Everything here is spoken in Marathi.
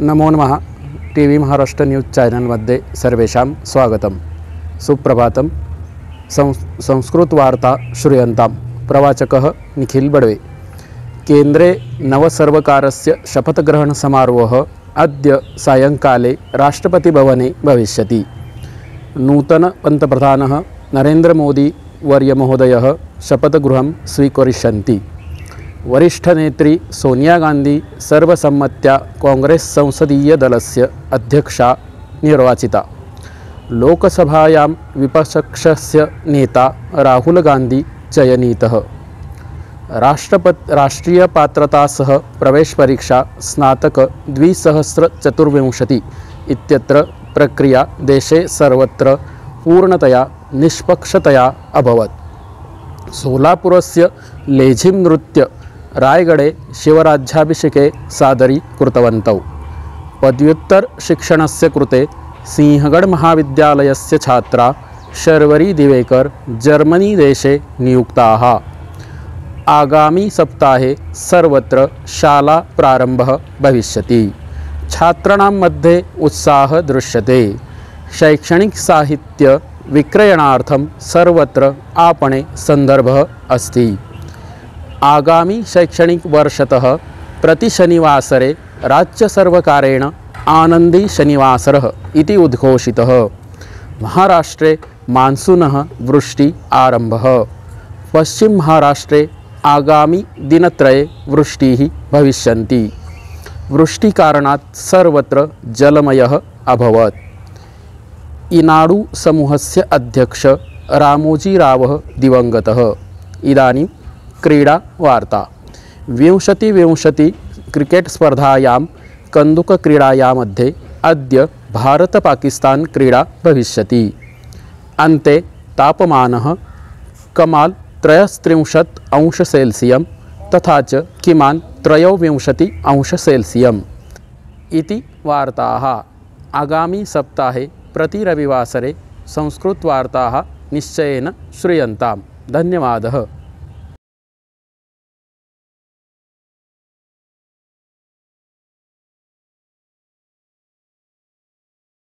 नमो नमः। टीवी महाराष्ट्र न्यूज़ चैनल मध्ये सर्वेषां स्वागतं। सुप्रभातं। संस्कृतवार्ता श्रूयन्तां। प्रवाचकः निखिल बडवे। केन्द्रे नवसर्वकारस्य शपथग्रहणसमारोहः अद्य सायंकाले राष्ट्रपतिभवने भविष्यति। नूतनपन्तप्रधानः नरेन्द्रमोदी वर्यमहोदयः शपथगृहं स्वीकरिष्यन्ति। वरिष्ठनेत्री सोनिया गांधी सर्वसम्मत्या कांग्रेस संसदीयदलस्य अध्यक्षा निर्वाचिता। लोकसभायां विपक्षस्य नेता राहुल गांधी चयनितः। राष्ट्रीयपात्रतासह प्रवेशपरीक्षा स्नातक 2024 इत्यत्र प्रक्रिया देशे सर्वत्र पूर्णतया निष्पक्षतया अभवत्। सोलापुरस्य लेझिम नृत्य रायगडे शिवराज्याभिषेके सादरीकृतवन्तौ। पदव्युत्तर शिक्षणस्य कृते सिंहगढ़ महाविद्यालयस्य छात्रा शर्वरी दिवेकर जर्मनी देशे नियुक्ताः। आगामी सप्ताहे सर्वत्र शाला प्रारम्भः भविष्यति। छात्राणां मध्ये उत्साहः दृश्यते। शैक्षणिक साहित्य विक्रयणार्थं सर्वत्र आपणे सन्दर्भः अस्ति। आगामी शैक्षणिक वर्षतः प्रति शनिवासरे राज्यसर्वकारेण आनन्दी शनिवासरः इति उद्घोषितः। महाराष्ट्रे मानसूनः वृष्टि आरम्भः। पश्चिम महाराष्ट्रे आगामी दिनत्रये वृष्टिः भविष्यन्ति। वृष्टिकारणात् सर्वत्र जलमयः अभवत्। इनाडु समूहस्य अध्यक्ष रामोजीरावः दिवंगतः। इदानीं क्रीडा वार्ता। 20-20 क्रिकेट स्पर्धायां कन्दुकक्रीडाया मध्ये अद्य भारत-पाकिस्तान क्रीडा भविष्यति। अन्ते तापमानः कमाल 33 अंश सेल्सियं तथा च किमान 23 अंश सेल्सियम् इति वार्ताः। आगामी सप्ताहे प्रति रविवासरे संस्कृतवार्ताः निश्चयेन श्रूयन्ताम्। धन्यवादः।